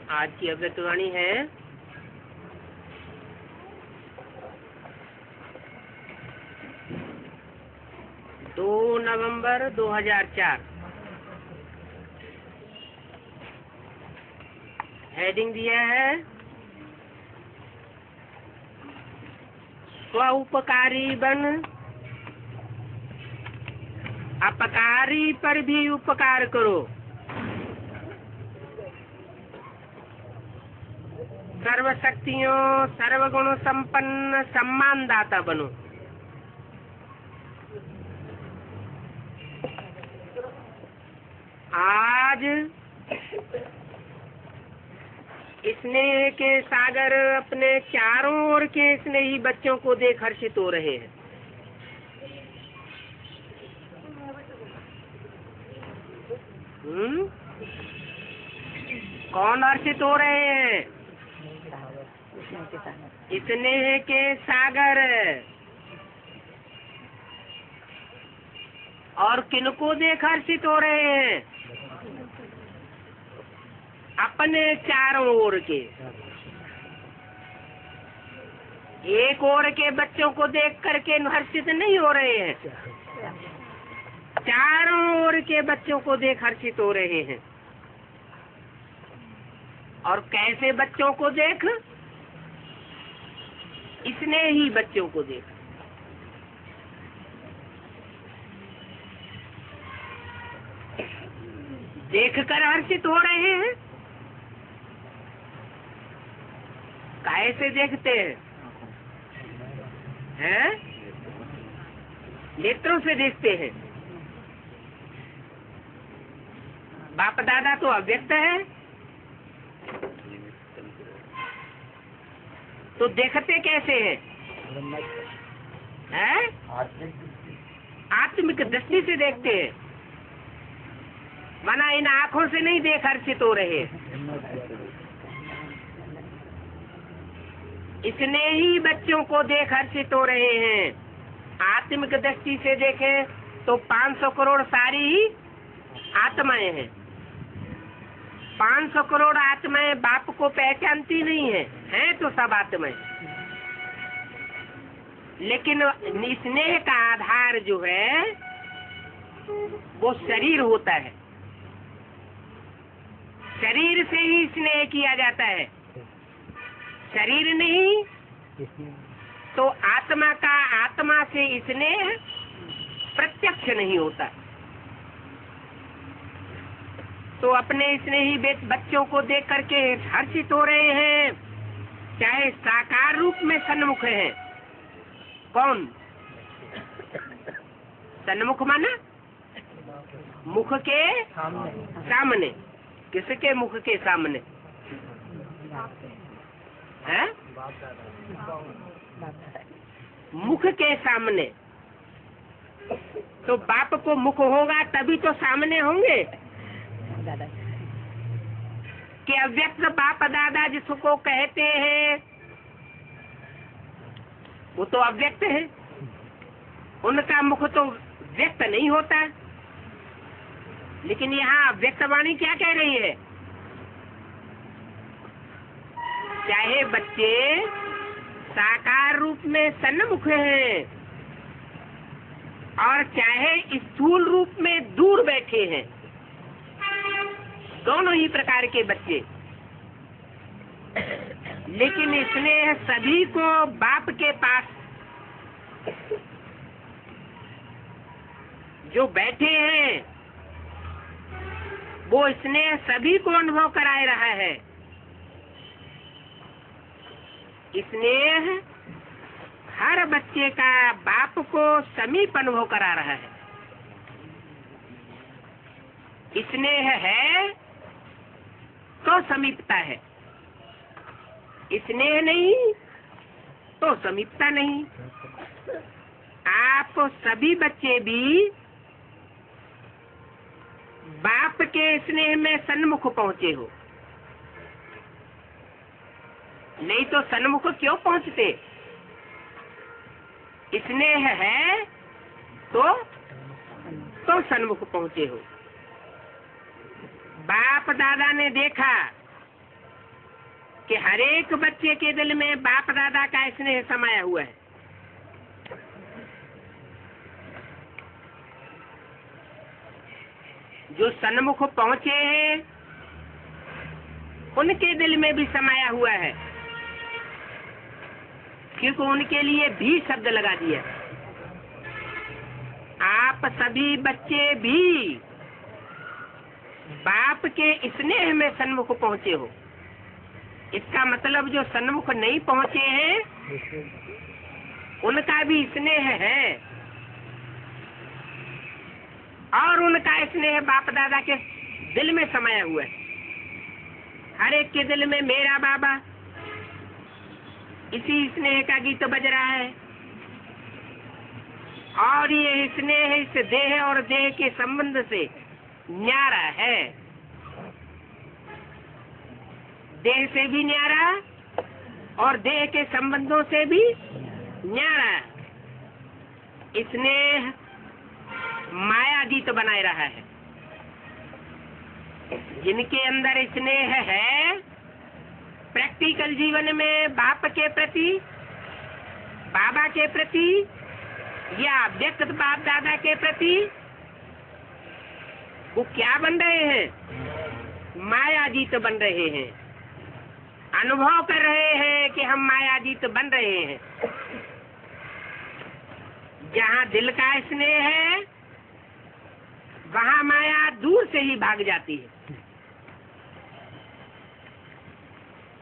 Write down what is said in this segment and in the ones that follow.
आज की अव्यक्तवाणी है 2 नवंबर 2004। हेडिंग दिया है स्व उपकारी बन, अपकारी पर भी उपकार करो, सर्वशक्तियों सर्वगुण संपन्न सम्मानदाता बनो। आज स्नेह के सागर अपने चारों ओर के स्नेही बच्चों को देख हर्षित हो रहे हैं। कौन हर्षित हो रहे हैं? स्नेह के सागर। और किनको देख हर्षित हो रहे हैं? अपने चारों ओर के। एक ओर के बच्चों को देख करके हर्षित नहीं हो रहे हैं, चारों ओर के बच्चों को देख हर्षित हो रहे हैं। और कैसे बच्चों को देख? स्नेही बच्चों को देख। देख कर हर्षित हो रहे हैं। कैसे देखते हैं? नेत्रों से देखते हैं। बाप दादा तो अव्यक्त है, तो देखते कैसे हैं? आत्मिक दृष्टि से देखते हैं, माना इन आँखों से नहीं देख हर्षित हो रहे। स्नेही बच्चों को देख हर्षित हो रहे हैं। आत्मिक दृष्टि से देखें तो 500 करोड़ सारी ही आत्माएं हैं। 500 करोड़ आत्माएं बाप को पहचानती नहीं है तो सब आत्माएं। लेकिन स्नेह का आधार जो है वो शरीर होता है। शरीर से ही स्नेह किया जाता है। शरीर नहीं तो आत्मा का आत्मा से स्नेह प्रत्यक्ष नहीं होता। तो अपने स्नेही बच्चों को देख करके हर्षित हो रहे हैं, चाहे साकार रूप में सन्मुख हैं। कौन सन्मुख? माना मुख के सामने। किसके मुख के सामने है? मुख के सामने। तो बाप को मुख होगा तभी तो सामने होंगे। कि अव्यक्त बाप दादा जिसको कहते हैं वो तो अव्यक्त है, उनका मुख तो व्यक्त नहीं होता। लेकिन यहाँ अव्यक्त वाणी क्या कह रही है? चाहे बच्चे साकार रूप में सन्मुख हैं और चाहे स्थूल रूप में दूर बैठे हैं, दोनों ही प्रकार के बच्चे, लेकिन स्नेह सभी को बाप के पास जो बैठे हैं वो स्नेह सभी को अनुभव कराए रहा है। स्नेह हर बच्चे का बाप को समीप अनुभव करा रहा है। स्नेह है तो समीपता है, स्नेह नहीं तो समीपता नहीं। आप सभी बच्चे भी बाप के स्नेह में सन्मुख पहुंचे हो, नहीं तो सन्मुख क्यों पहुंचते? स्नेह है तो सन्मुख पहुंचे हो। बाप दादा ने देखा कि हर एक बच्चे के दिल में बाप दादा का स्नेह समाया हुआ है। जो सन्मुख पहुंचे हैं उनके दिल में भी समाया हुआ है, क्योंकि उनके लिए भी शब्द लगा दिया। आप सभी बच्चे भी बाप के स्नेह में सन्मुख पहुंचे हो। इसका मतलब जो सन्मुख नहीं पहुंचे हैं उनका भी स्नेह है, और उनका स्नेह बाप दादा के दिल में समाया हुआ है। हर एक के दिल में मेरा बाबा, इसी स्नेह का गीत बज रहा है। और ये स्नेह इस देह और देह के संबंध से न्यारा है, देह से भी न्यारा और देह के संबंधों से भी न्यारा। स्नेह माया गीत बनाए रहा है। जिनके अंदर स्नेह है प्रैक्टिकल जीवन में बाप के प्रति, बाबा के प्रति या व्यक्त बाप दादा के प्रति, वो क्या बन रहे हैं? मायाजीत बन रहे हैं। अनुभव कर रहे हैं कि हम मायाजीत बन रहे हैं। जहाँ दिल का स्नेह है वहाँ माया दूर से ही भाग जाती है।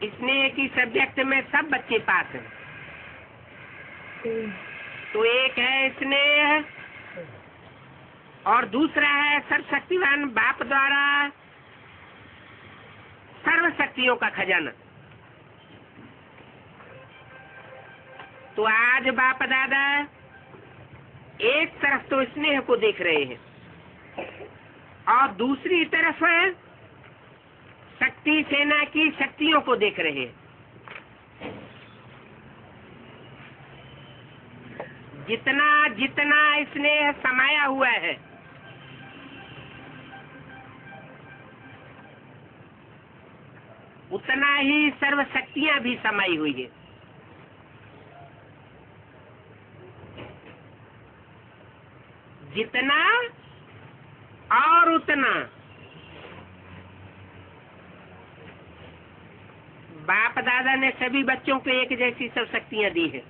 स्नेह की सब्जेक्ट में सब बच्चे पास हैं। तो एक है स्नेह और दूसरा है सर्वशक्तिवान बाप द्वारा सर्व शक्तियों का खजाना। तो आज बाप दादा एक तरफ तो स्नेह को देख रहे हैं और दूसरी तरफ शक्ति सेना की शक्तियों को देख रहे हैं। जितना जितना स्नेह समाया हुआ है उतना ही सर्व शक्तियां भी समाई हुई है। जितना और उतना बाप दादा ने सभी बच्चों को एक जैसी सर्व शक्तियां दी है।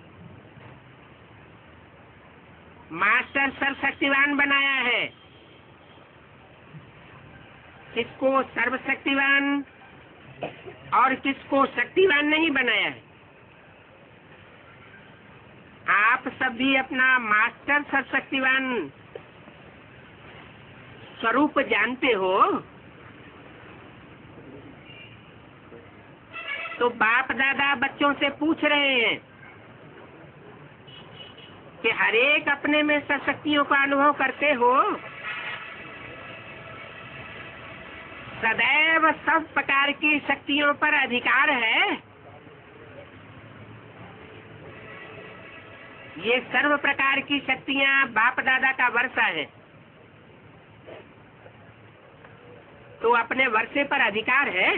मास्टर सर्वशक्तिवान बनाया है, किसको सर्वशक्तिवान और किसको शक्तिवान नहीं बनाया है। आप सब भी अपना मास्टर सर्वशक्तिवान स्वरूप जानते हो। तो बाप दादा बच्चों से पूछ रहे हैं कि हर एक अपने में सब शक्तियों का अनुभव करते हो। सदैव सब प्रकार की शक्तियों पर अधिकार है। ये सर्व प्रकार की शक्तियां बाप दादा का वर्षा है। तो अपने वर्षे पर अधिकार है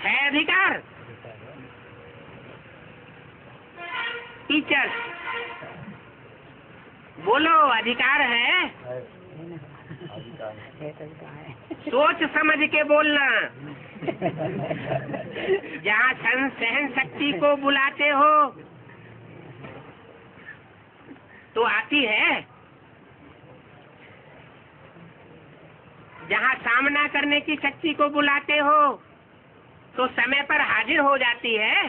अधिकार। टीचर बोलो, अधिकार है? सोच समझ के बोलना। जहाँ सहन शक्ति को बुलाते हो तो आती है, जहाँ सामना करने की शक्ति को बुलाते हो तो समय पर हाजिर हो जाती है।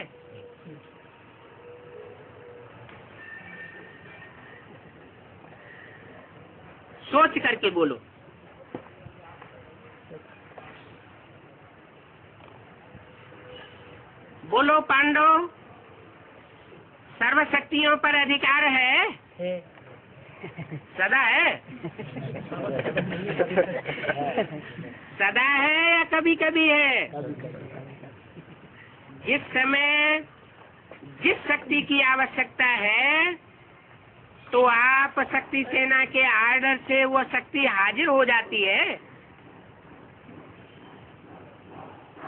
सोच करके बोलो। बोलो पांडव, सर्व शक्तियों पर अधिकार है? सदा है? सदा है या कभी कभी है? जिस समय जिस शक्ति की आवश्यकता है तो आप शक्ति सेना के आर्डर से वो शक्ति हाजिर हो जाती है।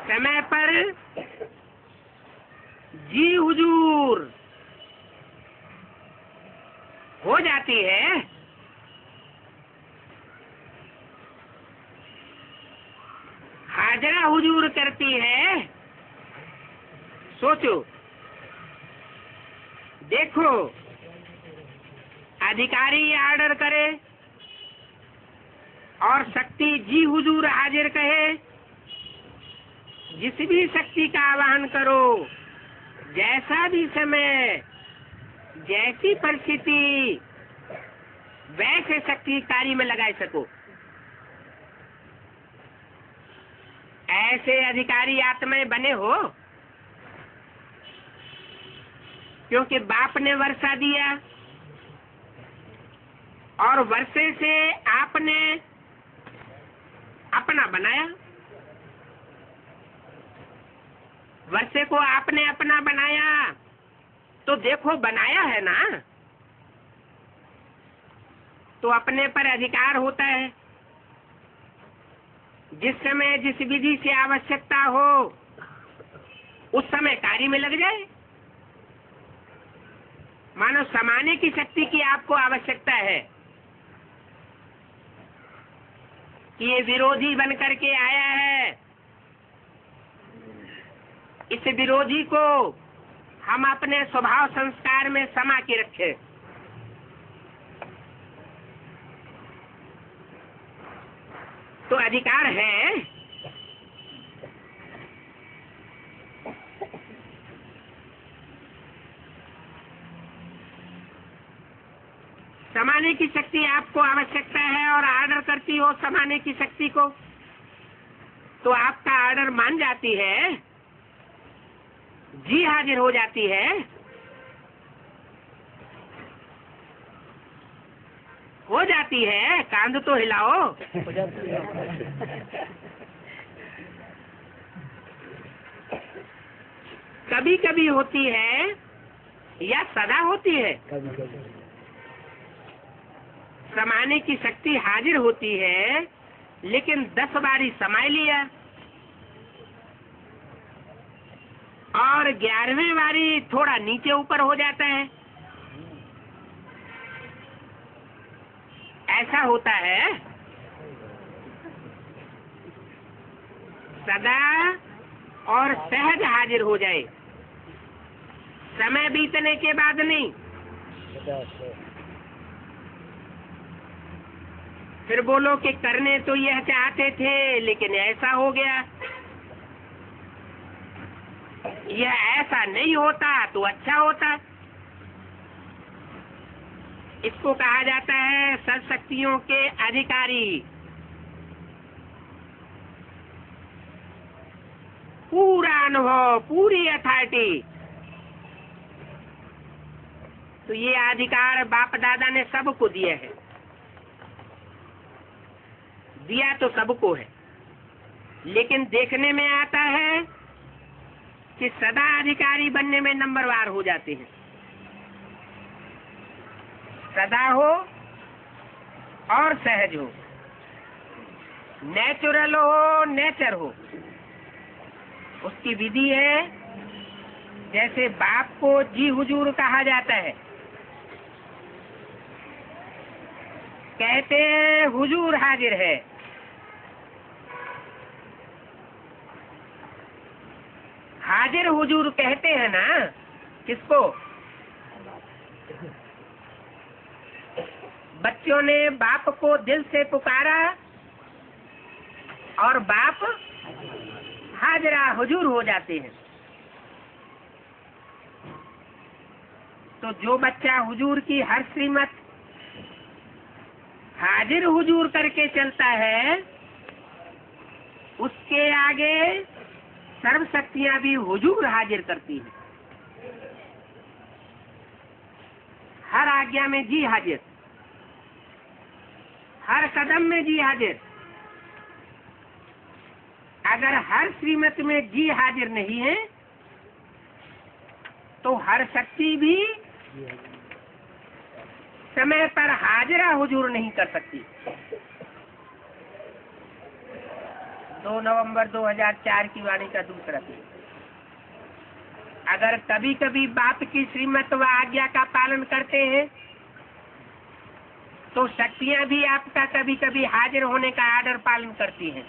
समय पर जी हुजूर हो जाती है, हाजरा हुजूर करती है। सोचो, देखो, अधिकारी आर्डर करे और शक्ति जी हुजूर हाजिर कहे, जिस भी शक्ति का आवाहन करो, जैसा भी समय, जैसी परिस्थिति, वैसे शक्ति कार्य में लगा सको। ऐसे अधिकारी आत्माएं बने हो, क्योंकि बाप ने वर्षा दिया और वर्षे से आपने अपना बनाया। वर्षे को आपने अपना बनाया, तो देखो बनाया है ना, तो अपने पर अधिकार होता है। जिस समय जिस विधि से आवश्यकता हो, उस समय कार्य में लग जाए। मानो समाने की शक्ति की आपको आवश्यकता है कि ये विरोधी बन करके आया है, इस विरोधी को हम अपने स्वभाव संस्कार में समा के रखें। तो अधिकार है। समाने की शक्ति आपको आवश्यकता है और आर्डर करती हो समाने की शक्ति को, तो आपका आर्डर मान जाती है, जी हाजिर हो जाती है। हो जाती है, कांध तो हिलाओ। हो जाती है। कभी कभी होती है या सदा होती है। समाने की शक्ति हाजिर होती है, लेकिन 10 बारी समय लिया और 11वें बारी थोड़ा नीचे ऊपर हो जाता है। ऐसा होता है। सदा और सहज हाजिर हो जाए, समय बीतने के बाद नहीं। फिर बोलो कि करने तो यह चाहते थे, लेकिन ऐसा हो गया। यह ऐसा नहीं होता तो अच्छा होता। इसको कहा जाता है सर्वशक्तियों के अधिकारी। पूरा अनुभव, पूरी अथॉरिटी। तो ये अधिकार बाप दादा ने सबको दिया है। दिया तो सबको है, लेकिन देखने में आता है कि सदा अधिकारी बनने में नंबरवार हो जाते हैं। सदा हो और सहज हो, नेचुरल हो, नेचर हो। उसकी विधि है। जैसे बाप को जी हुजूर कहा जाता है, कहते हैं हुजूर हाजिर है। हाजिर हुजूर कहते हैं ना किसको? बच्चों ने बाप को दिल से पुकारा और बाप हाजरा हुजूर हो जाते हैं। तो जो बच्चा हुजूर की हर श्रीमत हाजिर हुजूर करके चलता है, उसके आगे सर्व शक्तियां भी हुजूर हाजिर करती हैं। हर आज्ञा में जी हाजिर, हर कदम में जी हाजिर। अगर हर श्रीमत में जी हाजिर नहीं है, तो हर शक्ति भी समय पर हाजिरा हुजूर नहीं कर सकती। 2 नवंबर 2004 की वाणी का दूसरा पेज। अगर कभी कभी बाप की श्रीमत व आज्ञा का पालन करते हैं तो शक्तियां भी आपका कभी कभी हाजिर होने का आर्डर पालन करती हैं।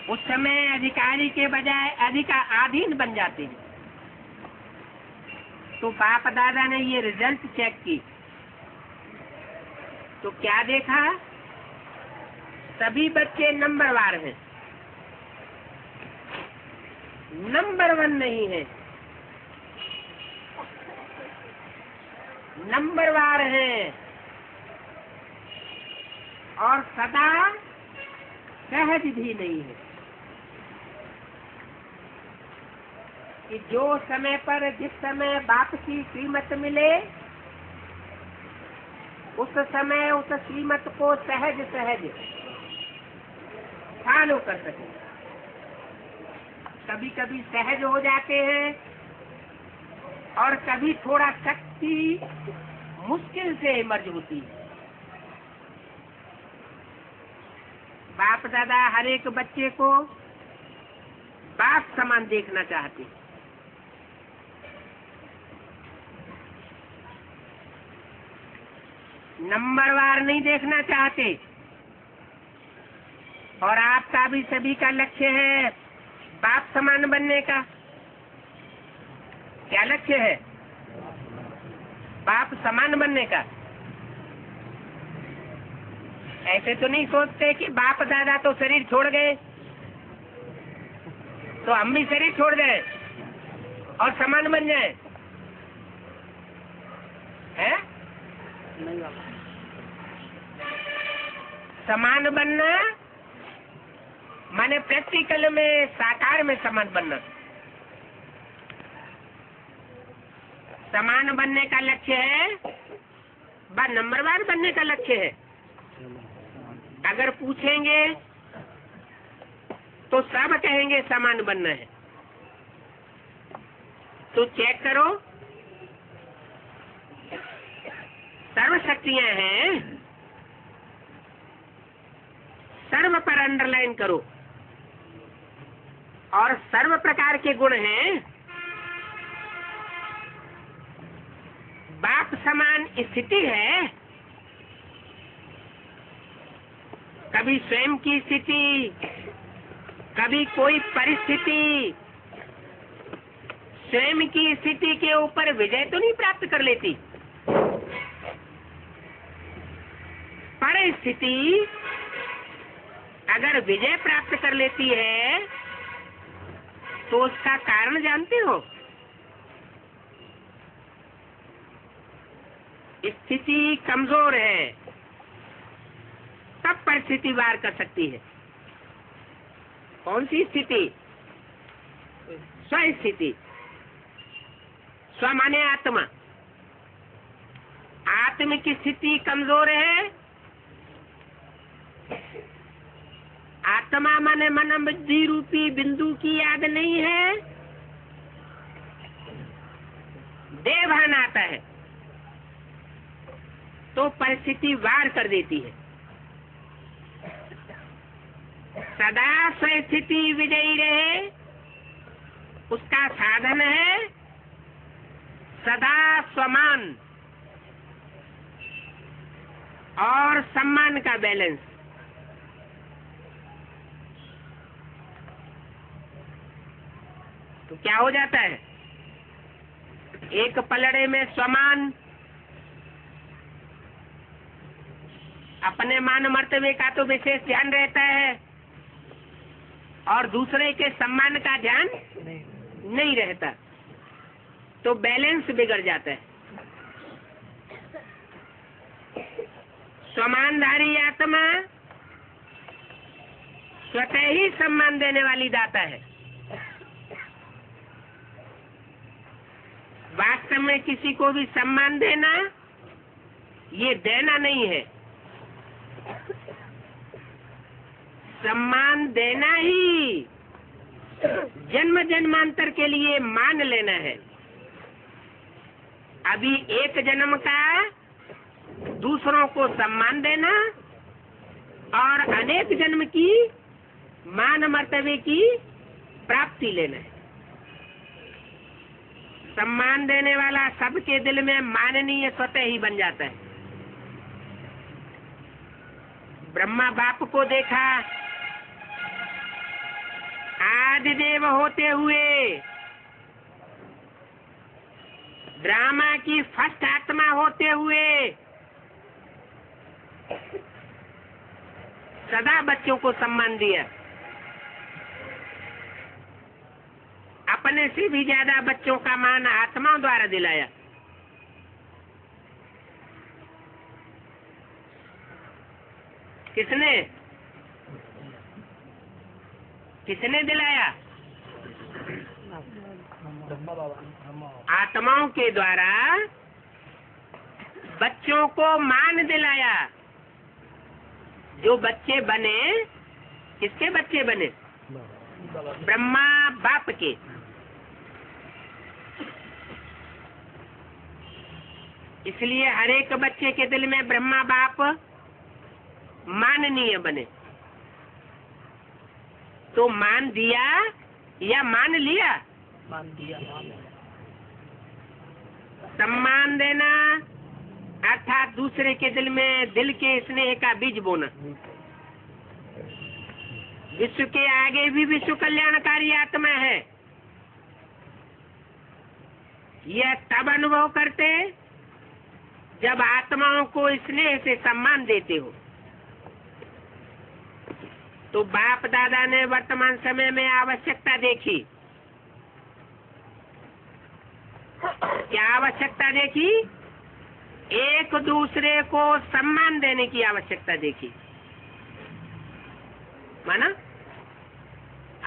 उस समय अधिकारी के बजाय अधीन बन जाते हैं। तो बाप दादा ने ये रिजल्ट चेक की तो क्या देखा, सभी बच्चे नंबरवार हैं, नंबर 1 नहीं है, नंबरवार हैं और सदा सहज भी नहीं है कि जो समय पर जिस समय बाप की श्रीमत मिले उस समय उस श्रीमत को सहज सहज फॉलो कर सके। कभी कभी सहज हो जाते हैं और कभी थोड़ा शक्ति मुश्किल से इमर्ज होती है। बाप दादा हर एक बच्चे को बाप समान देखना चाहते हैं। नंबरवार नहीं देखना चाहते। और आपका भी सभी का लक्ष्य है बाप समान बनने का। क्या लक्ष्य है? बाप समान बनने का। ऐसे तो नहीं सोचते कि बाप दादा तो शरीर छोड़ गए तो हम भी शरीर छोड़ गए और समान बन जाए, है? समान बनना माने प्रैक्टिकल में साकार में समान बनना। समान बनने का लक्ष्य है व नंबरवार बनने का लक्ष्य है। अगर पूछेंगे तो सब कहेंगे समान बनना है। तो चेक करो, सर्व शक्तियां हैं, सर्व पर अंडरलाइन करो। और सर्व प्रकार के गुण हैं। बाप समान स्थिति है, कभी स्वयं की स्थिति, कभी कोई परिस्थिति स्वयं की स्थिति के ऊपर विजय तो नहीं प्राप्त कर लेती। परिस्थिति अगर विजय प्राप्त कर लेती है तो उसका कारण जानते हो? स्थिति कमजोर है तब परिस्थिति वार कर सकती है। कौन सी स्थिति? स्व स्थिति। स्व माने आत्मा। आत्म की स्थिति कमजोर है। आत्मा माने मन बुद्धि रूपी बिंदु की याद नहीं है, देह भान आता है तो परिस्थिति वार कर देती है। सदा स्वस्थिति विजयी रहे उसका साधन है सदा स्वमान और सम्मान का बैलेंस। तो क्या हो जाता है? एक पलड़े में स्वमान, अपने मान मर्तबे का तो विशेष ध्यान रहता है और दूसरे के सम्मान का ध्यान नहीं रहता, तो बैलेंस बिगड़ जाता है। स्वमानधारी आत्मा स्वतः ही सम्मान देने वाली दाता है। वास्तव में किसी को भी सम्मान देना ये देना नहीं है, सम्मान देना ही जन्म जन्मांतर के लिए मान लेना है। अभी एक जन्म का दूसरों को सम्मान देना और अनेक जन्म की मान मर्तबे की प्राप्ति लेना है। सम्मान देने वाला सबके दिल में माननीय स्वतः ही बन जाता है। ब्रह्मा बाप को देखा आदि देव होते हुए, ड्रामा की फर्स्ट आत्मा होते हुए सदा बच्चों को सम्मान दिया। अपने से भी ज्यादा बच्चों का मान आत्माओं द्वारा दिलाया। किसने किसने दिलाया? आत्माओं के द्वारा बच्चों को मान दिलाया। जो बच्चे बने, किसके बच्चे बने? ब्रह्मा बाप के। इसलिए हर एक बच्चे के दिल में ब्रह्मा बाप माननीय बने। तो मान दिया या मान लिया? मान दिया। सम्मान देना अर्थात दूसरे के दिल में दिल के स्नेह का बीज बोना। विश्व के आगे भी विश्व कल्याणकारी आत्मा है। यह तब अनुभव करते जब आत्माओं को स्नेह से सम्मान देते हो। तो बाप दादा ने वर्तमान समय में आवश्यकता देखी। क्या आवश्यकता देखी? एक दूसरे को सम्मान देने की आवश्यकता देखी। माना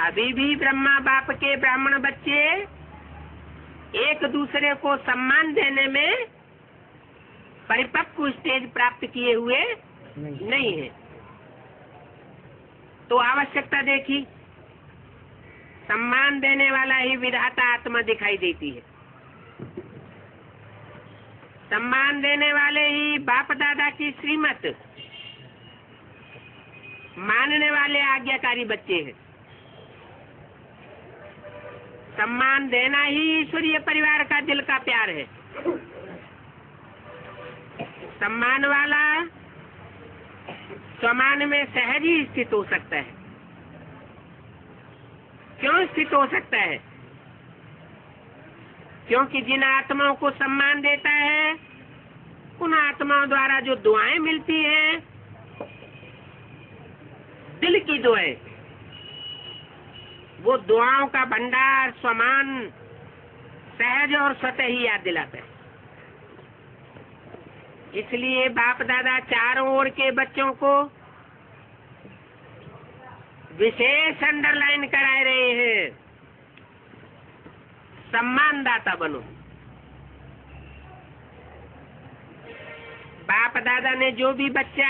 अभी भी ब्रह्मा बाप के ब्राह्मण बच्चे एक दूसरे को सम्मान देने में परिपक्व स्टेज प्राप्त किए हुए नहीं है। तो आवश्यकता देखी, सम्मान देने वाला ही विधाता आत्मा दिखाई देती है। सम्मान देने वाले ही बाप दादा की श्रीमत मानने वाले आज्ञाकारी बच्चे हैं। सम्मान देना ही ईश्वरीय परिवार का दिल का प्यार है। सम्मान वाला स्वमान में सहज ही स्थित हो सकता है। क्यों स्थित हो सकता है? क्योंकि जिन आत्माओं को सम्मान देता है उन आत्माओं द्वारा जो दुआएं मिलती हैं, दिल की दुआएं, वो दुआओं का भंडार स्वमान सहज और स्वतः ही याद दिलाता है। इसलिए बाप दादा चारों ओर के बच्चों को विशेष अंडरलाइन करा रहे हैं, सम्मानदाता बनो। बाप दादा ने जो भी बच्चा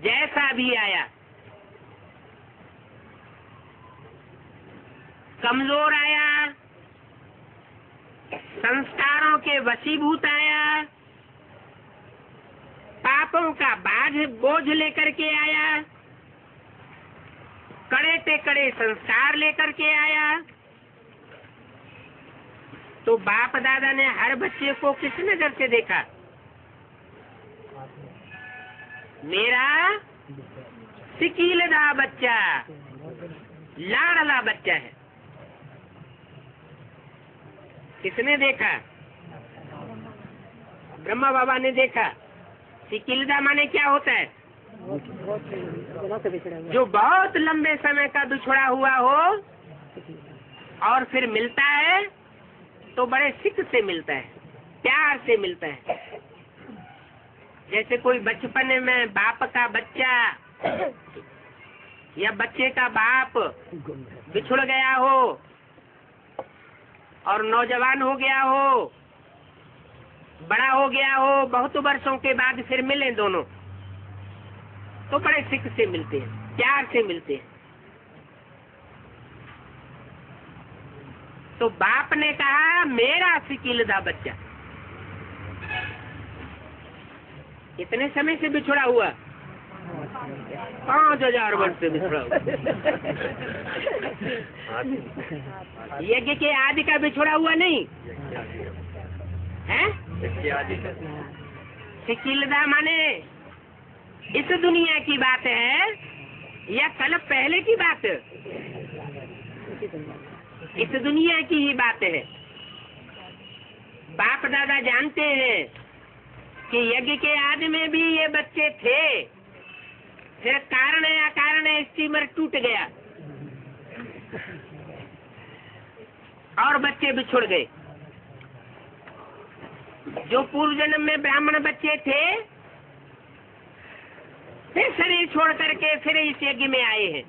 जैसा भी आया, कमजोर आया, संस्कारों के वशीभूत आया, पापों का बोझ लेकर के आया, कड़े ते कड़े संस्कार लेकर के आया, तो बाप दादा ने हर बच्चे को किस नजर से देखा? मेरा सिकीलदा बच्चा, लाडला बच्चा है। किसने देखा? ब्रह्मा बाबा ने देखा। सिकीलदा माने क्या होता है? जो बहुत लंबे समय का बिछड़ा हुआ हो और फिर मिलता है तो बड़े सिक से मिलता है, प्यार से मिलता है। जैसे कोई बचपन में बाप का बच्चा या बच्चे का बाप बिछुड़ गया हो और नौजवान हो गया हो, बड़ा हो गया हो, बहुत वर्षों के बाद फिर मिले दोनों, तो बड़े सिक से मिलते हैं, प्यार से मिलते हैं। तो बाप ने कहा मेरा सिकीलदा बच्चा, इतने समय से बिछुड़ा हुआ, 5,000 वर्ष से बिछड़ा हुआ। यज्ञ के आदि का बिछड़ा हुआ नहीं है। शिकिलदा माने इस दुनिया की बात है या कल पहले की बात? इस दुनिया की ही बात है। बाप दादा जानते हैं कि यज्ञ के आदि में भी ये बच्चे थे, फिर कारण या कारण स्टीमर टूट गया और बच्चे बिछुड़ गए। जो पूर्व जन्म में ब्राह्मण बच्चे थे फिर शरीर छोड़ करके फिर इस यज्ञ में आए हैं,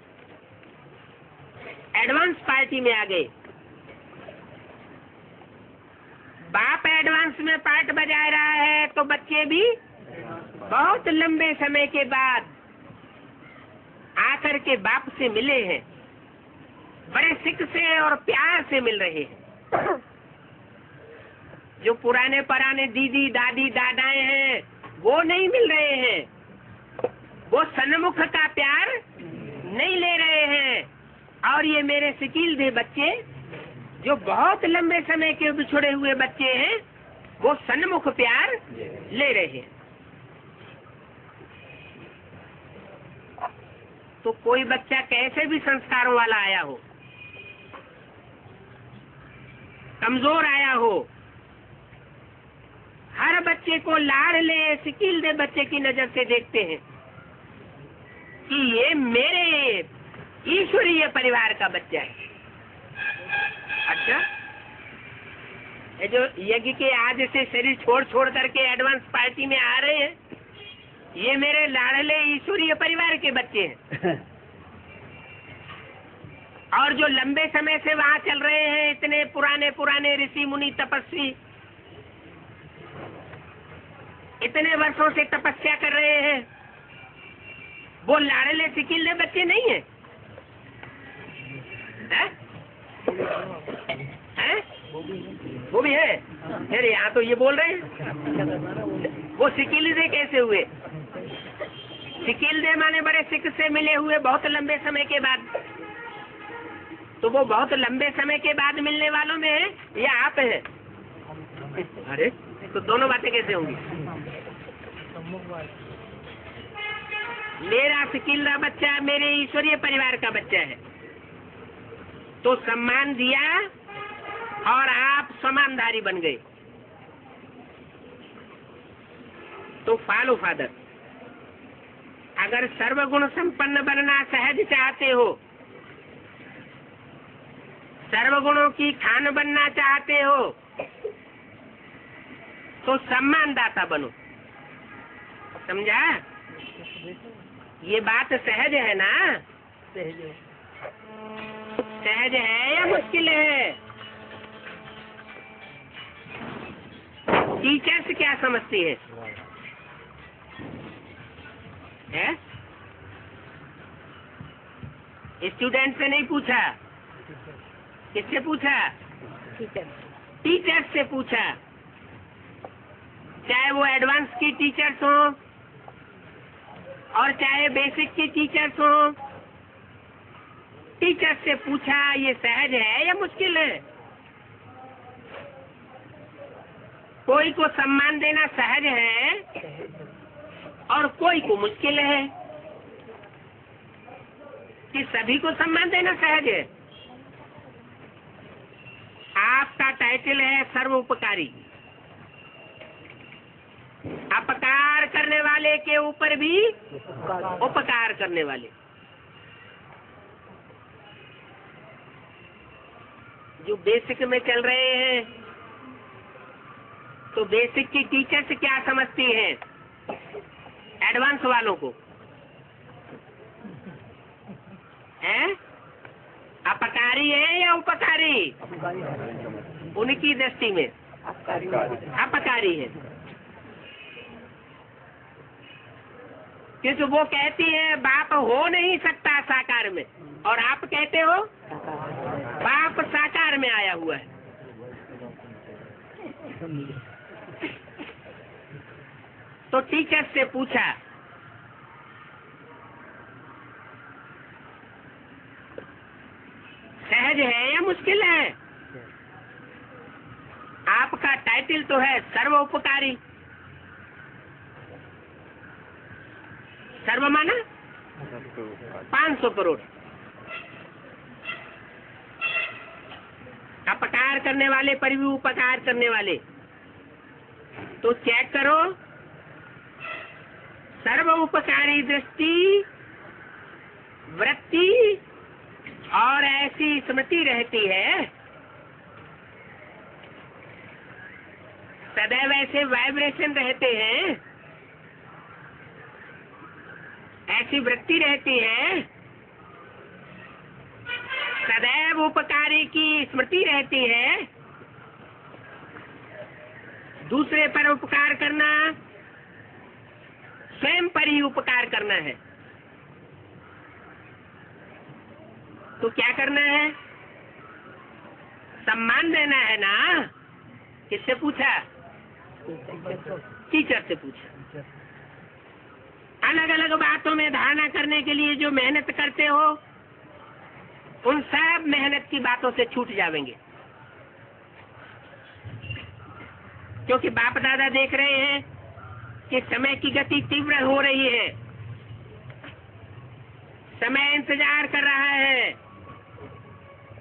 एडवांस पार्टी में आ गए। बाप एडवांस में पार्ट बजा रहा है तो बच्चे भी बहुत लंबे समय के बाद आकर के बाप से मिले हैं, बड़े सिक से और प्यार से मिल रहे हैं। जो पुराने पराने दीदी दादी दादाएं हैं वो नहीं मिल रहे हैं, वो सन्मुख का प्यार नहीं ले रहे हैं। और ये मेरे सिकील दे बच्चे जो बहुत लंबे समय के बिछुड़े हुए बच्चे हैं वो सन्मुख प्यार ले रहे हैं। तो कोई बच्चा कैसे भी संस्कारों वाला आया हो, कमजोर आया हो, हर बच्चे को लाडले सिकील दे बच्चे की नजर से देखते हैं कि ये मेरे ईश्वरीय परिवार का बच्चा है। अच्छा, ये जो यज्ञ के आज से शरीर छोड़ छोड़ करके एडवांस पार्टी में आ रहे हैं, ये मेरे लाडले ईश्वरीय परिवार के बच्चे हैं। और जो लंबे समय से वहाँ चल रहे हैं, इतने पुराने पुराने ऋषि मुनि तपस्वी इतने वर्षों से तपस्या कर रहे हैं, वो लाडले सिकिल बच्चे नहीं है, है? वो भी है। फिर यहाँ तो ये बोल रहे हैं वो सिकिल दे कैसे हुए? सिकिल दे माने बड़े सिख से मिले हुए बहुत लंबे समय के बाद। तो वो बहुत लंबे समय के बाद मिलने वालों में है या आप है? अरे तो दोनों बातें कैसे होंगी? मेरा सिकिल्दा बच्चा मेरे ईश्वरीय परिवार का बच्चा है तो सम्मान दिया और आप समानधारी बन गए। तो फॉलो फादर, अगर सर्वगुण संपन्न बनना सहज चाहते हो, सर्वगुणों की खान बनना चाहते हो, तो सम्मानदाता बनो। समझा? ये बात सहज है ना? सहज है या मुश्किल है? टीचर्स क्या समझती है? स्टूडेंट से नहीं पूछा, किससे पूछा? टीचर्स से पूछा। चाहे वो एडवांस की टीचर्स हो और चाहे बेसिक की टीचर्स हो, टीचर से पूछा ये सहज है या मुश्किल है? कोई को सम्मान देना सहज है और कोई को मुश्किल है। कि सभी को सम्मान देना सहज है? आपका टाइटल है सर्वोपकारी। अपकार करने वाले के ऊपर भी उपकार करने वाले। जो बेसिक में चल रहे हैं तो बेसिक की टीचर से क्या समझती हैं एडवांस वालों को? हैं? अपकारी है या उपकारी? उनकी दृष्टि में अपकारी है, क्योंकि वो कहती है बाप हो नहीं सकता साकार में, और आप कहते हो बाप साकार में आया हुआ है। तो टीचर से पूछा सहज है या मुश्किल है? आपका टाइटल तो है सर्वोपकारी। सर्व माना 500 करोड़। अपकार करने वाले पर भी उपकार करने वाले। तो चेक करो, सर्व उपकारी दृष्टि, वृत्ति और ऐसी स्मृति रहती है, सदैव ऐसे वाइब्रेशन रहते हैं, ऐसी वृत्ति रहती है, सदैव उपकारी की स्मृति रहती है। दूसरे पर उपकार करना स्वयं पर ही उपकार करना है। तो क्या करना है? सम्मान देना है ना। किससे पूछा? टीचर से पूछा। अलग अलग बातों में धारणा करने के लिए जो मेहनत करते हो, उन सब मेहनत की बातों से छूट जाएंगे, क्योंकि बाप दादा देख रहे हैं कि समय की गति तीव्र हो रही है, समय इंतजार कर रहा है।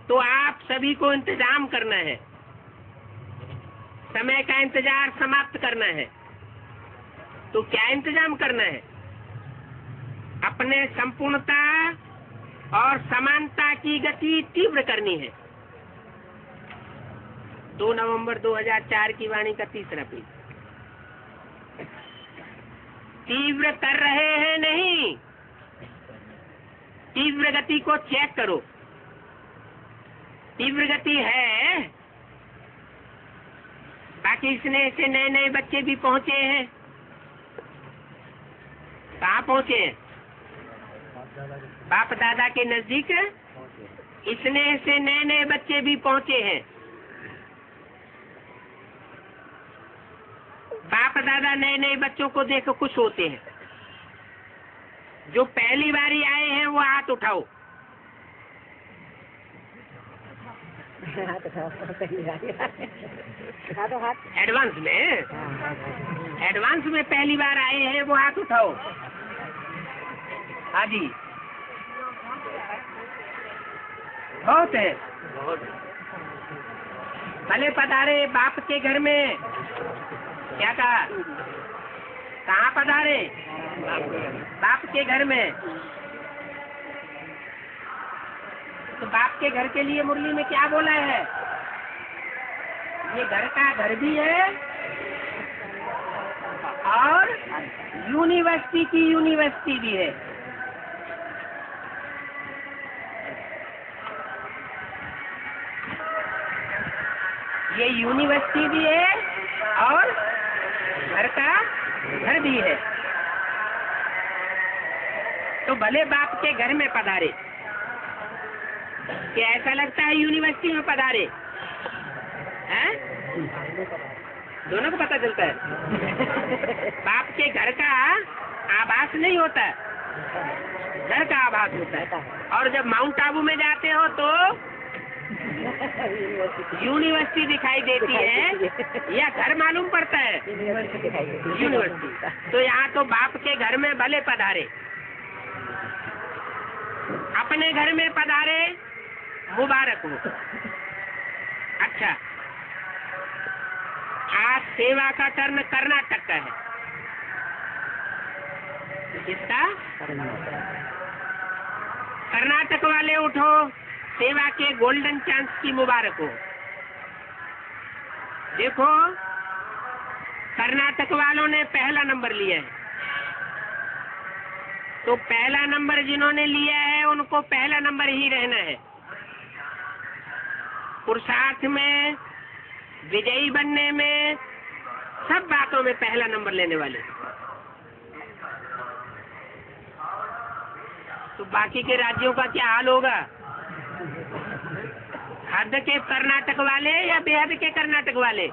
तो आप सभी को इंतजाम करना है, समय का इंतजार समाप्त करना है। तो क्या इंतजाम करना है? अपने संपूर्णता और समानता की गति तीव्र करनी है। 2 नवंबर 2004 की वाणी का 3रा पेज। तीव्र कर रहे हैं नहीं, तीव्र गति को चेक करो। तीव्र गति है, बाकी इसने से नए नए बच्चे भी पहुंचे हैं। कहाँ पहुंचे हैं? बाप दादा के नजदीक इसने से नए नए बच्चे भी पहुंचे हैं। बाप दादा नए नए बच्चों को देख खुश होते हैं। जो पहली बारी आए हैं वो हाथ उठाओ। एडवांस में पहली बार आए हैं वो हाथ उठाओ। हाँ जी, बहुत है। भले पधारे बाप के घर में। क्या कहा? कहाँ पधारे? बाप के घर में। तो बाप के घर के लिए मुरली में क्या बोला है? ये घर का घर भी है और यूनिवर्सिटी की यूनिवर्सिटी भी है। ये यूनिवर्सिटी भी है और घर का घर भी है। तो भले बाप के घर में पधारे। क्या ऐसा लगता है यूनिवर्सिटी में पधारे हैं? दोनों को पता चलता है। बाप के घर का आभास नहीं होता, घर का आभास होता है। और जब माउंट आबू में जाते हो तो यूनिवर्सिटी दिखाई देती है या घर मालूम पड़ता है? यूनिवर्सिटी। तो यहाँ तो बाप के घर में भले पधारे, अपने घर में पधारे, मुबारक हो। अच्छा, आज सेवा का टर्न कर्नाटक का है। किसका? कर्नाटक वाले उठो, सेवा के गोल्डन चांस की मुबारक हो। देखो, कर्नाटक वालों ने पहला नंबर लिया है। तो पहला नंबर जिन्होंने लिया है उनको पहला नंबर ही रहना है। पुरुषार्थ में, विजयी बनने में, सब बातों में पहला नंबर लेने वाले। तो बाकी के राज्यों का क्या हाल होगा? हद के कर्नाटक वाले या बेहद के कर्नाटक वाले?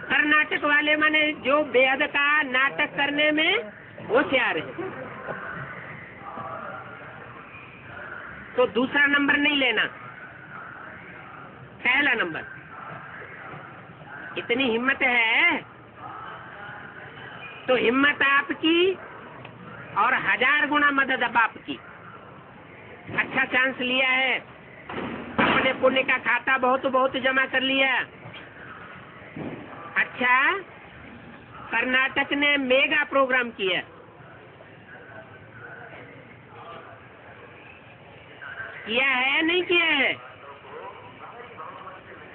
कर्नाटक वाले माने जो बेहद का नाटक करने में होशियार है। तो दूसरा नंबर नहीं लेना। पहला नंबर। इतनी हिम्मत है तो हिम्मत आपकी और 1000 गुना मदद अब आपकी। अच्छा चांस लिया है, अपने पुण्य का खाता बहुत बहुत जमा कर लिया। अच्छा, कर्नाटक ने मेगा प्रोग्राम किया। किया है नहीं किया है?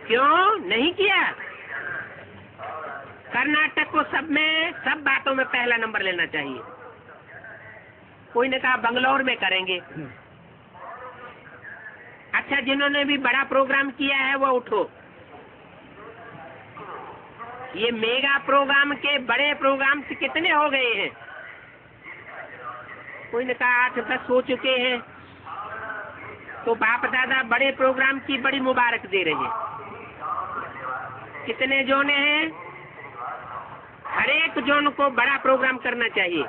क्यों नहीं किया? कर्नाटक को सब बातों में पहला नंबर लेना चाहिए। कोई ने कहा बंगलौर में करेंगे। अच्छा, जिन्होंने भी बड़ा प्रोग्राम किया है वो उठो। ये मेगा प्रोग्राम के बड़े प्रोग्राम से कितने हो गए हैं? कोई ने कहा 8-10 हो चुके हैं। तो बाप दादा बड़े प्रोग्राम की बड़ी मुबारक दे रहे हैं। कितने जोन हैं? हर एक जोन को बड़ा प्रोग्राम करना चाहिए,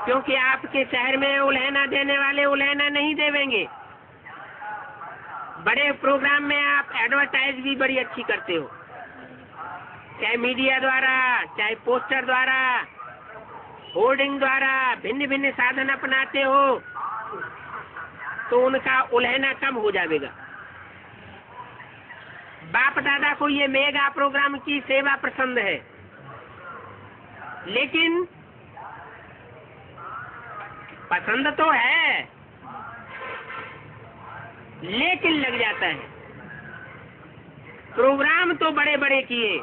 क्योंकि आपके शहर में उल्हेना देने वाले उल्हेना नहीं देवेंगे। बड़े प्रोग्राम में आप एडवर्टाइज भी बड़ी अच्छी करते हो, चाहे मीडिया द्वारा, चाहे पोस्टर द्वारा, होर्डिंग द्वारा, भिन्न भिन्न साधन अपनाते हो, तो उनका उल्हेना कम हो जाएगा। बाप दादा को ये मेगा प्रोग्राम की सेवा पसंद है, लेकिन पसंद तो है, लेकिन लग जाता है। प्रोग्राम तो बड़े बड़े किए,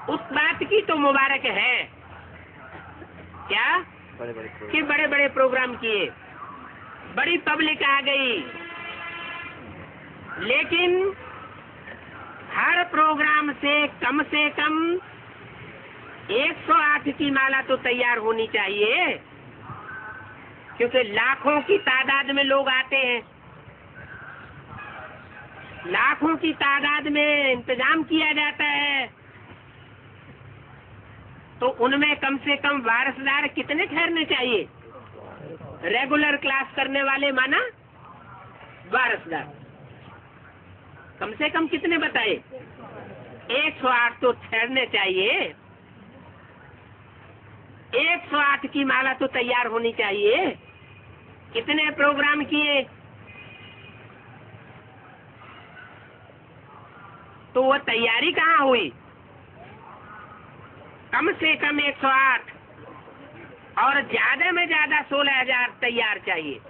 उस बात की तो मुबारक है क्या कि बड़े बड़े प्रोग्राम किए, बड़ी पब्लिक आ गई। लेकिन हर प्रोग्राम से कम 108 की माला तो तैयार होनी चाहिए, क्योंकि लाखों की तादाद में लोग आते हैं, लाखों की तादाद में इंतजाम किया जाता है। तो उनमें कम से कम वारसदार कितने ठहरने चाहिए? रेगुलर क्लास करने वाले माना वारसदार कम से कम कितने बताए? 108 तो ठहरने चाहिए। 108 की माला तो तैयार होनी चाहिए। कितने प्रोग्राम किए? तो वो तैयारी कहाँ हुई? कम से कम 108 और ज्यादा में ज्यादा 16,000 तैयार चाहिए।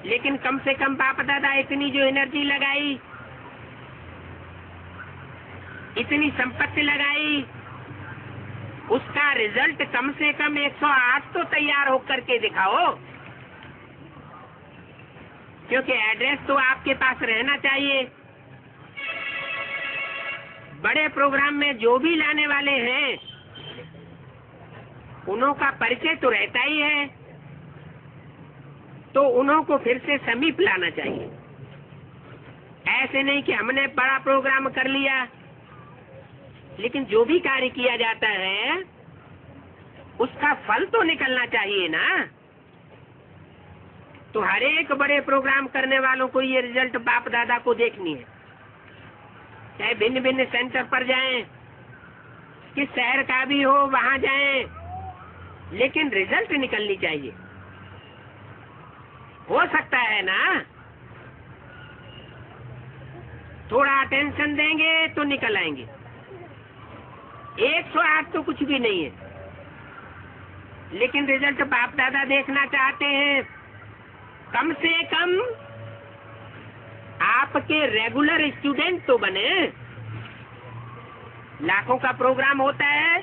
लेकिन कम से कम बाप दादा इतनी जो एनर्जी लगाई, इतनी संपत्ति लगाई, उसका रिजल्ट कम से कम 108 तो तैयार होकर के दिखाओ, क्योंकि एड्रेस तो आपके पास रहना चाहिए। बड़े प्रोग्राम में जो भी लाने वाले हैं उन्हों का परिचय तो रहता ही है, तो उन्हों को फिर से समीप लाना चाहिए। ऐसे नहीं कि हमने बड़ा प्रोग्राम कर लिया, लेकिन जो भी कार्य किया जाता है उसका फल तो निकलना चाहिए ना। तो हर एक बड़े प्रोग्राम करने वालों को ये रिजल्ट बाप दादा को देखनी है, चाहे भिन्न भिन्न सेंटर पर जाएं, किस शहर का भी हो वहां जाएं, लेकिन रिजल्ट निकलनी चाहिए। हो सकता है ना, थोड़ा अटेंशन देंगे तो निकल आएंगे। 108 तो कुछ भी नहीं है, लेकिन रिजल्ट बाप दादा देखना चाहते हैं। कम से कम आपके रेगुलर स्टूडेंट तो बने। लाखों का प्रोग्राम होता है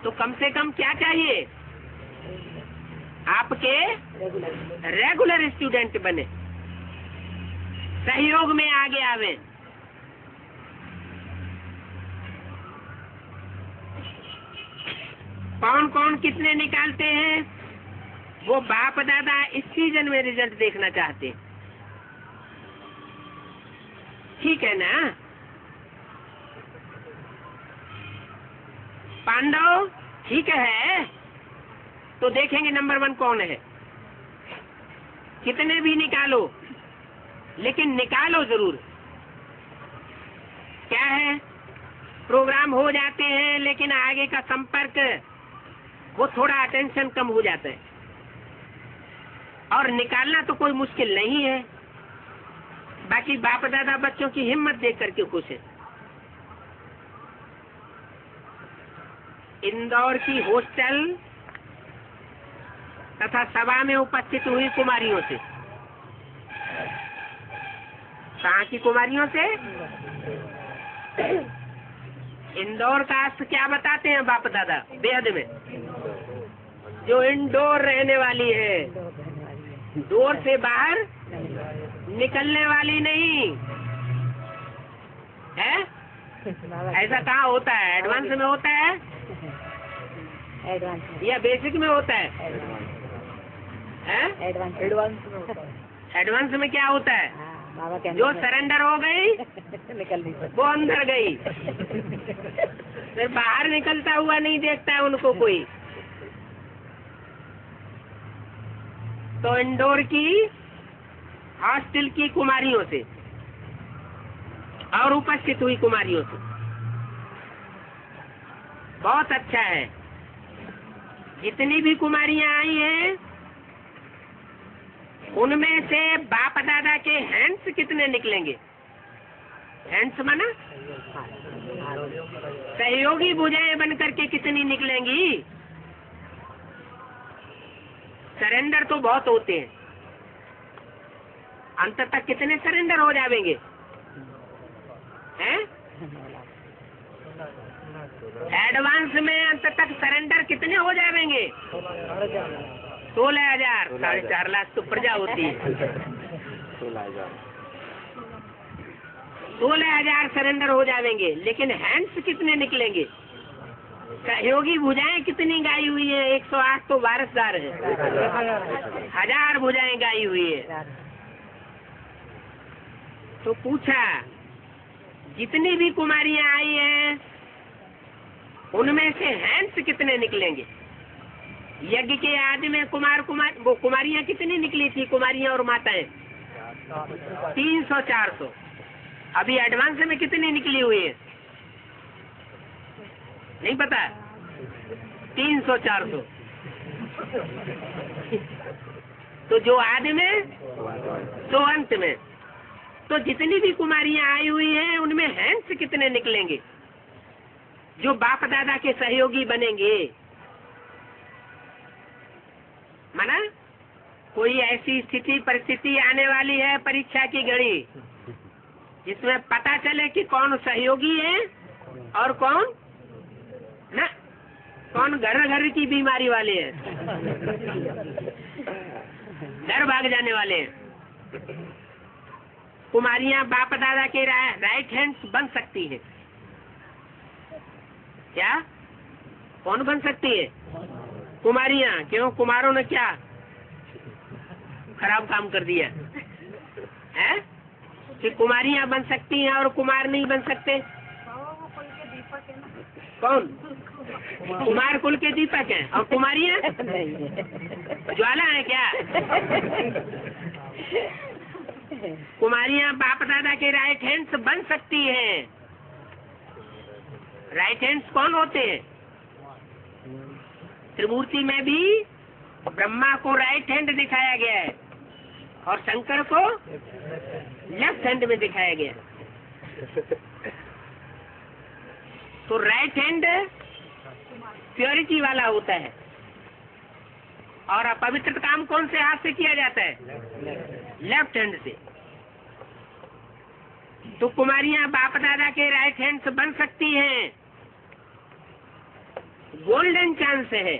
तो कम से कम क्या चाहिए? आपके रेगुलर स्टूडेंट बने, सहयोग में आगे आवे। कौन कौन कितने निकालते हैं वो बाप दादा इस सीजन में रिजल्ट देखना चाहते हैं। ठीक है ना? पांडव ठीक है, तो देखेंगे नंबर 1 कौन है। कितने भी निकालो, लेकिन निकालो जरूर। क्या है, प्रोग्राम हो जाते हैं लेकिन आगे का संपर्क वो थोड़ा अटेंशन कम हो जाता है। और निकालना तो कोई मुश्किल नहीं है, बाकी बाप दादा बच्चों की हिम्मत देख करके खुश है। इंदौर की हॉस्टल तथा सभा में उपस्थित हुई कुमारियों से, कहाँ की कुमारियों से? इंदौर का अर्थ क्या बताते हैं बाप दादा बेहद में? जो इंडोर रहने वाली है, डोर से बाहर निकलने वाली नहीं है। ऐसा कहाँ होता है? एडवांस में होता है या बेसिक में होता है? एडवांस में क्या होता है? जो सरेंडर हो गई निकल नहीं वो अंदर गई, फिर बाहर निकलता हुआ नहीं देखता है उनको कोई। तो इंदौर की हॉस्टल की कुमारियों से और उपस्थित हुई कुमारियों से बहुत अच्छा है। जितनी भी कुमारियां आई हैं उनमें से बाप दादा के हैंड्स कितने निकलेंगे? हैंड्स माना सहयोगी भुजाएं बन करके कितनी निकलेंगी? सरेंडर तो बहुत होते हैं, अंत तक कितने सरेंडर हो जाएंगे? हैं? एडवांस में अंत तक सरेंडर कितने हो जाएंगे? 16,000, 4.5 लाख तो प्रजा होती है। 16,000 सरेंडर हो जाएंगे, लेकिन हैंड्स कितने निकलेंगे? सहयोगी भुजाएं कितनी गाई हुई है? 108 तो वारसदार है, 1000 भुजाएं गाई हुई है। तो पूछा जितनी भी कुमारियां आई हैं उनमें से हैंड्स कितने निकलेंगे? यज्ञ के आदि में वो कुमारियां कितनी निकली थी? कुमारियां और माताएं 300-400। अभी एडवांस में कितनी निकली हुई है? नहीं पता? 300-400। तो जो आदि में तो अंत में, तो जितनी भी कुमारियां आई हुई हैं उनमें हैंड्स कितने निकलेंगे जो बाप दादा के सहयोगी बनेंगे? माना कोई ऐसी स्थिति परिस्थिति आने वाली है परीक्षा की घड़ी जिसमें पता चले कि कौन सहयोगी है और कौन ना, कौन घर घर की बीमारी वाले हैं, डर भाग जाने वाले हैं। कुमारियां बाप दादा के राइट हैंड्स बन सकती है क्या? कौन बन सकती है? कुमारियां। क्यों? कुमारों ने क्या खराब काम कर दिया है कि कुमारियां बन सकती हैं और कुमार नहीं बन सकते? कौन? कुमार कुल के दीपक हैं और कुमारियां ज्वाला है क्या? कुमारियां बाप दादा के राइट हैंड्स बन सकती हैं। राइट हैंड्स कौन होते हैं? त्रिमूर्ति में भी ब्रह्मा को राइट हैंड दिखाया गया है और शंकर को लेफ्ट हैंड में दिखाया गया है। तो राइट हैंड प्योरिटी वाला होता है और अपवित्र काम कौन से हाथ से किया जाता है? लेफ्ट हैंड से। तो कुमारियां बाप दादा के राइट हैंड से बन सकती हैं, गोल्डन चांस है।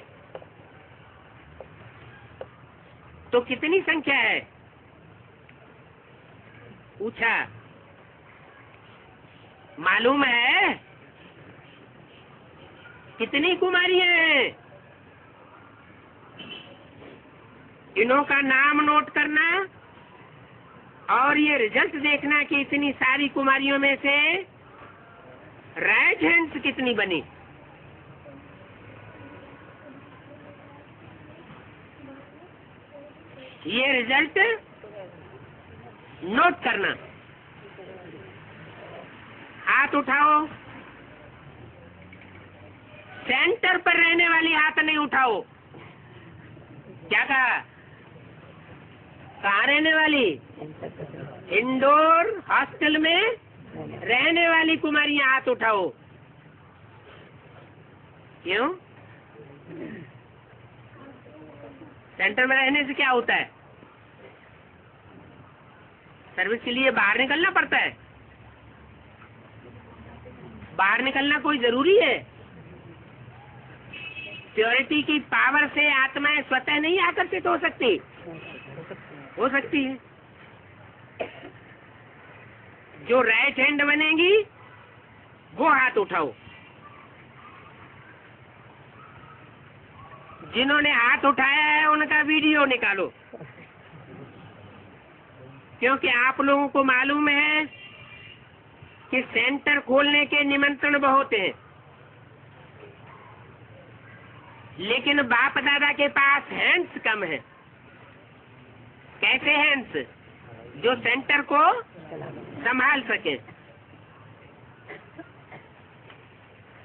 तो कितनी संख्या है? पूछा। मालूम है कितनी कुमारियां हैं? इन्हों का नाम नोट करना और ये रिजल्ट देखना कि इतनी सारी कुमारियों में से राइट हैंड्स कितनी बनी। ये रिजल्ट नोट करना। हाथ उठाओ, सेंटर पर रहने वाली हाथ नहीं उठाओ। क्या कहा? कहाँ रहने वाली? इंडोर हॉस्टल में रहने वाली कुमारियां हाथ उठाओ। क्यों? सेंटर में रहने से क्या होता है? सर्विस के लिए बाहर निकलना पड़ता है। बाहर निकलना कोई जरूरी है? प्योरिटी की पावर से आत्माएं स्वतः नहीं आकर्षित हो सकती? हो सकती है। जो राइट हैंड बनेगी वो हाथ उठाओ। जिन्होंने हाथ उठाया है उनका वीडियो निकालो, क्योंकि आप लोगों को मालूम है कि सेंटर खोलने के निमंत्रण बहुत हैं, लेकिन बाप दादा के पास हैंड्स कम है। कैसे हैंड्स? जो सेंटर को संभाल सके,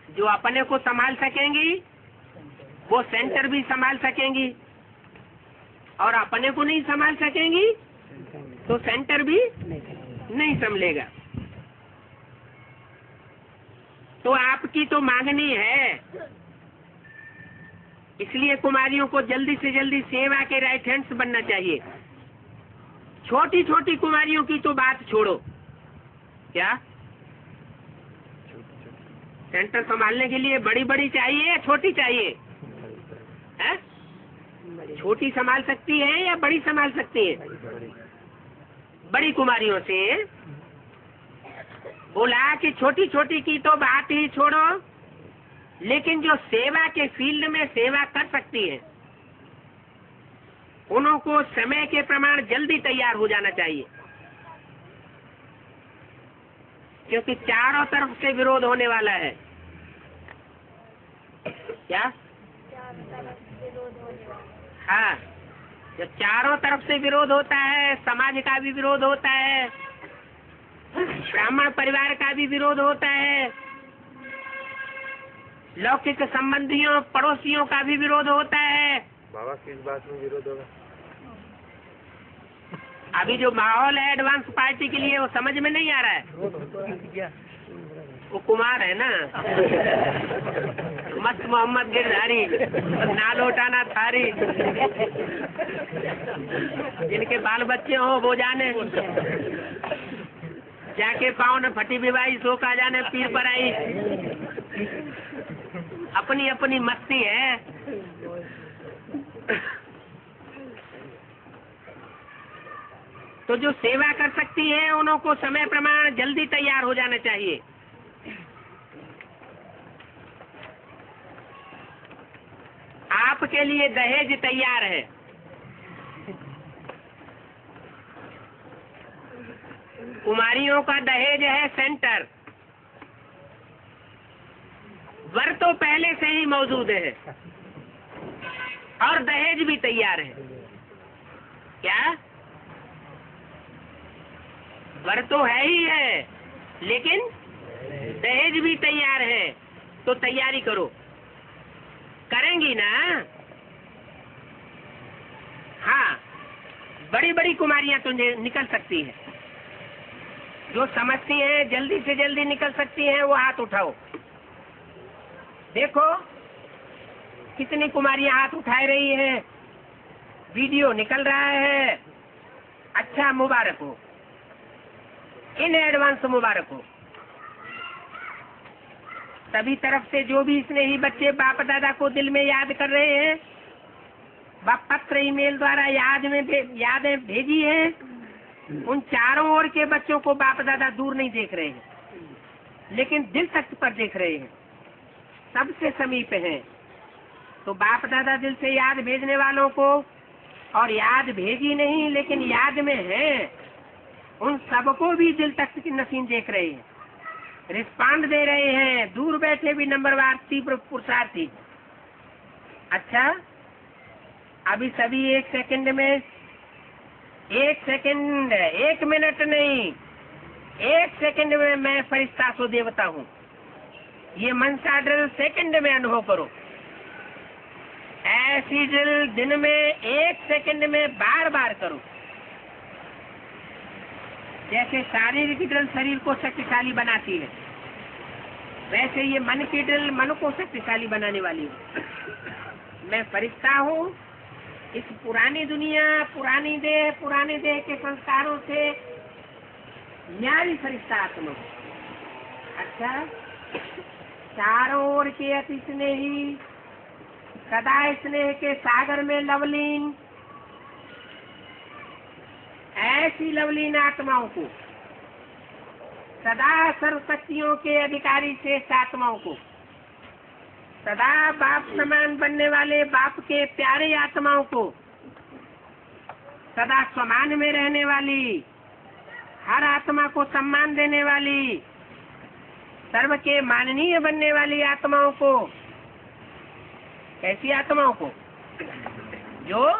जो अपने को संभाल सकेंगी वो सेंटर भी संभाल सकेंगी, और अपने को नहीं संभाल सकेंगी तो सेंटर भी नहीं संभलेगा। तो आपकी तो मांगनी है, इसलिए कुमारियों को जल्दी से जल्दी सेवा के राइट हैंड्स बनना चाहिए। छोटी छोटी कुमारियों की तो बात छोड़ो, क्या सेंटर संभालने के लिए बड़ी बड़ी चाहिए या छोटी चाहिए? है? छोटी संभाल सकती है या बड़ी संभाल सकती है? बड़ी कुमारियों से बोला कि छोटी छोटी की तो बात ही छोड़ो, लेकिन जो सेवा के फील्ड में सेवा कर सकती है उनको समय के प्रमाण जल्दी तैयार हो जाना चाहिए, क्योंकि चारों तरफ से विरोध होने वाला है। क्या? हाँ, जब चारों तरफ से विरोध होता है, समाज का भी विरोध होता है, ब्राह्मण परिवार का भी विरोध होता है, लौकिक संबंधियों पड़ोसियों का भी विरोध होता है। बाबा किस बात में विरोध होगा? अभी जो माहौल है एडवांस पार्टी के लिए वो समझ में नहीं आ रहा है। वो कुमार है ना, मस्त मोहम्मद गिरधारी, नालो टाना थारी, जिनके बाल बच्चे हो वो जाने, जाके पाँव न फटी विवाही सो का जाने पीर पर आई। अपनी अपनी मस्ती है। तो जो सेवा कर सकती है उन्हों को समय प्रमाण जल्दी तैयार हो जाना चाहिए। आपके लिए दहेज तैयार है। कुमारियों का दहेज है सेंटर, वर तो पहले से ही मौजूद है और दहेज भी तैयार है। क्या? वर तो है ही है, लेकिन दहेज भी तैयार है। तो तैयारी करो, करेंगी ना? हाँ, बड़ी बड़ी कुमारियां तो निकल सकती हैं। जो समझती हैं जल्दी से जल्दी निकल सकती हैं वो हाथ उठाओ। देखो कितनी कुमारियां हाथ उठाए रही हैं, वीडियो निकल रहा है। अच्छा, मुबारक हो, इन एडवांस मुबारक हो। सभी तरफ से जो भी स्नेही बच्चे बाप दादा को दिल में याद कर रहे हैं, बाप पत्र ईमेल द्वारा यादें भेजी है, उन चारों ओर के बच्चों को बाप दादा दूर नहीं देख रहे हैं, लेकिन दिल तक पर देख रहे हैं, सबसे समीप हैं। तो बाप दादा दिल से याद भेजने वालों को, और याद भेजी नहीं लेकिन याद में है, उन सबको भी दिल तक की नसीम देख रहे हैं, रिस्पॉन्ड दे रहे हैं। दूर बैठे भी नंबरवार तीव्र पुरुषार्थी। अच्छा, अभी सभी एक सेकंड में 1 सेकंड, 1 मिनट नहीं, 1 सेकंड में मैं फरिश्ता सो देवता हूँ। ये मनसा ड्रिल सेकंड में अनुभव करो। ऐसी ड्रिल दिन में 1 सेकंड में बार बार करो। जैसे शारीरिक ड्रिल शरीर को शक्तिशाली बनाती है, वैसे ये मन की ड्रिल मन को शक्तिशाली बनाने वाली है। मैं फरिश्ता हूँ। इस पुरानी दुनिया, पुरानी देह के संस्कारों से न्यारी फरिश्ता आत्मा। अच्छा, चारों ओर के अति स्नेही, सदा स्नेह के सागर में लवलीन, ऐसी लवलीन आत्माओं को, सदा सर्वशक्तियों के अधिकारी शेष आत्माओं को, सदा बाप समान बनने वाले बाप के प्यारे आत्माओं को, सदा समान में रहने वाली, हर आत्मा को सम्मान देने वाली, सर्व के माननीय बनने वाली आत्माओं को। ऐसी आत्माओं को जो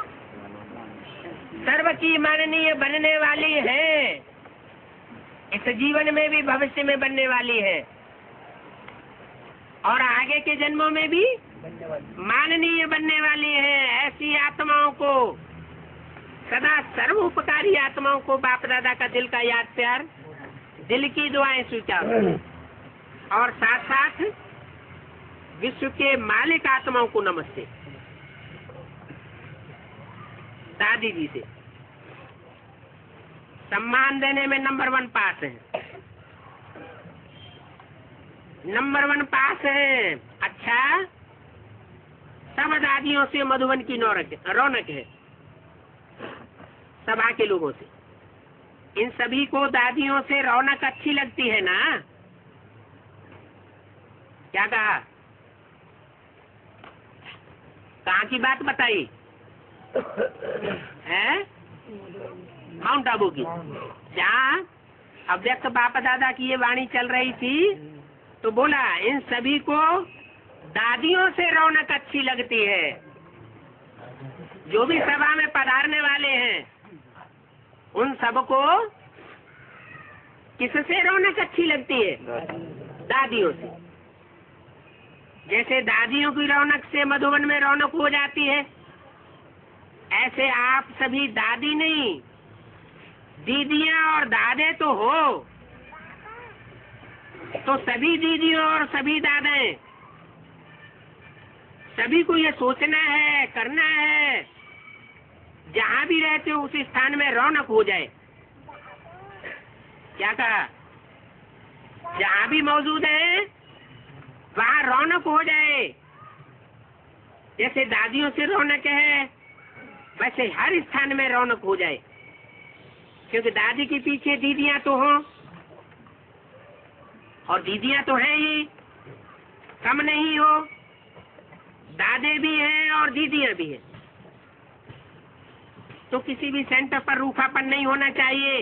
सर्व की माननीय बनने वाली है, इस जीवन में भी भविष्य में बनने वाली है, और आगे के जन्मों में भी माननीय बनने वाली है। ऐसी आत्माओं को, सदा सर्व उपकारी आत्माओं को बाप दादा का दिल का याद प्यार, दिल की दुआएं स्वीकार, और साथ साथ विश्व के मालिक आत्माओं को नमस्ते। दादी जी से सम्मान देने में नंबर 1 पास है, नंबर 1 पास है। अच्छा, सब दादियों से मधुबन की रौनक है, सभा के लोगों से। इन सभी को दादियों से रौनक अच्छी लगती है ना? क्या कहा? कहाँ की बात बताई है? माउंट आबू की, जहाँ अव्यक्त बाप दादा की ये वाणी चल रही थी, तो बोला इन सभी को दादियों से रौनक अच्छी लगती है। जो भी सभा में पधारने वाले हैं, उन सबको किससे रौनक अच्छी लगती है? दादियों से। जैसे दादियों की रौनक से मधुबन में रौनक हो जाती है, ऐसे आप सभी दादी नहीं, दीदियां और दादे तो हो। तो सभी दीदियों और सभी दादाएं, सभी को ये सोचना है, करना है, जहाँ भी रहते हो उस स्थान में रौनक हो जाए। क्या कहा? जहाँ भी मौजूद है वहाँ रौनक हो जाए। जैसे दादियों से रौनक है, वैसे हर स्थान में रौनक हो जाए। क्योंकि दादी के पीछे दीदियां तो हों, और दीदियां तो हैं ही, कम नहीं हो। दादे भी हैं और दीदियां भी हैं। तो किसी भी सेंटर पर रूखापन नहीं होना चाहिए,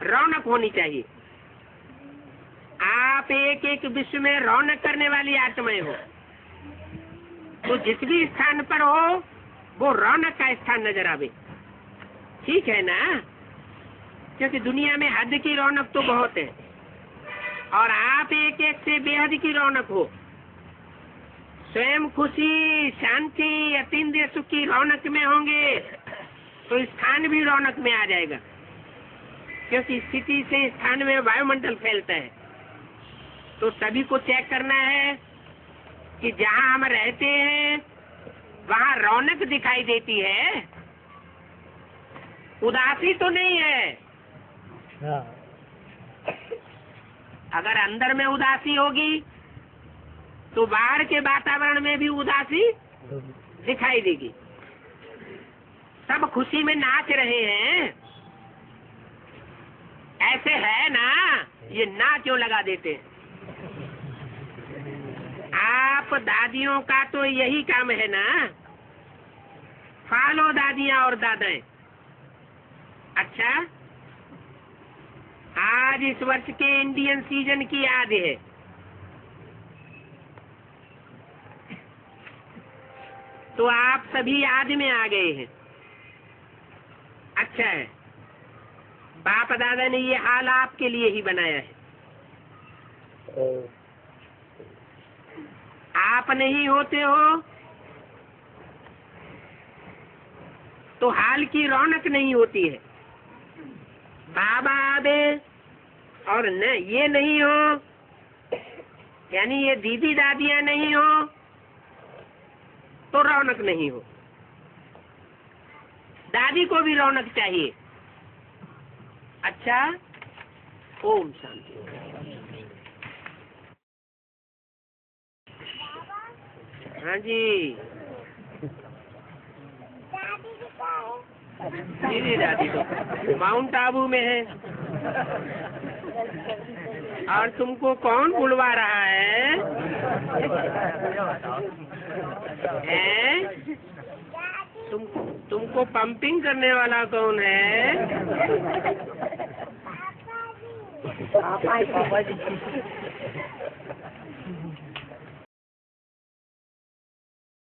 रौनक होनी चाहिए। आप एक एक विश्व में रौनक करने वाली आत्माएं हो। तो जिस भी स्थान पर हो वो रौनक का स्थान नजर आवे। ठीक है ना? क्योंकि दुनिया में हद की रौनक तो बहुत है, और आप एक एक से बेहद की रौनक हो। स्वयं खुशी, शांति, अतीन्द्रिय सुख की रौनक में होंगे तो स्थान भी रौनक में आ जाएगा। क्योंकि स्थिति से स्थान में वायुमंडल फैलता है। तो सभी को चेक करना है कि जहाँ हम रहते हैं वहाँ रौनक दिखाई देती है, उदासी तो नहीं है। अगर अंदर में उदासी होगी तो बाहर के वातावरण में भी उदासी दिखाई देगी। सब खुशी में नाच रहे हैं, ऐसे है ना? ये ना क्यों लगा देते? आप दादियों का तो यही काम है ना, फॉलो दादियां और दादाएं। अच्छा, आज इस वर्ष के इंडियन सीजन की याद है। तो आप सभी याद में आ गए हैं। अच्छा है, बाप दादा ने ये हाल आपके लिए ही बनाया है। आप नहीं होते हो तो हाल की रौनक नहीं होती है। बाबा आबे और न ये नहीं हो, यानी ये दीदी दादियां नहीं हो तो रौनक नहीं हो। दादी को भी रौनक चाहिए। अच्छा, ओम शांति। हाँ जी, दीदी दादी तो माउंट आबू में है। और तुमको कौन बुलवा रहा है? हैं? तुमको पंपिंग करने वाला कौन है? पापा जी।